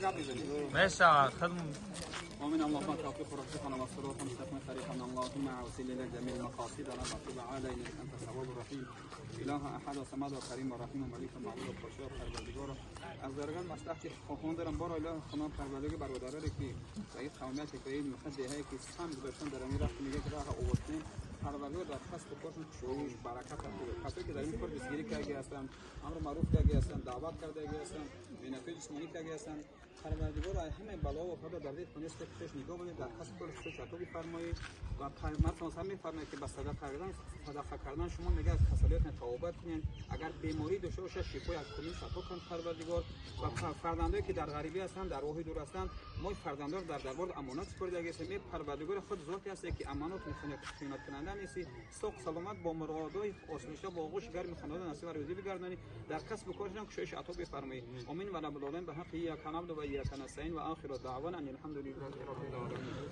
ماشي خدمة. ومن اللهم توفيق ورزقنا والصراط المستقيم طريقنا اللهم وسل لنا جميع مقاصدنا وتب علينا انت التواب الرحيم اله احد الصمد الكريم الرحيم ملك المعبود الخشوع پروردگار از درگاه مصلحت خواهان دارم بار اله خانم پروردگار برادرانی که سعید قومیتی که این مخده هایی که سم گذاشتن در این رفت میگه که راه اوستین پروردگار در خاص بکشن شویش برکت خوبه کسایی که در این کار دستگیری کرده هستند امر معروف کرده هستند دعوت کرده هستند بینفی جسمانی کرده هستند پروردگار همه بلا و خدا در دید کنیست که پیش نگاه بودید در خاص کار خودش عطا بفرمایید و مثلا میفرمایید که با صدقه کردن شما میگه از خصالیات توبه کنین اگر بیماری داشته باشه شفای از کنیش عطا کن پروردگار و فرزندانی که در غریبی هستند در راه دور هستند ما فرزندان در دربار امانت سپرده هستیم پروردگار خود ذاتی است که امانات میخونه خیانت کننده نیست سوق سلامت با مرادای آسایش با آغوش گرم خانواده نصیب روزی بگردانی در کسب و کارشان کشش عطا بفرمایید آمین و رب العالمین به حق یک نعبد و یک نستعین و آخر دعوانا ان الحمد لله رب العالمین.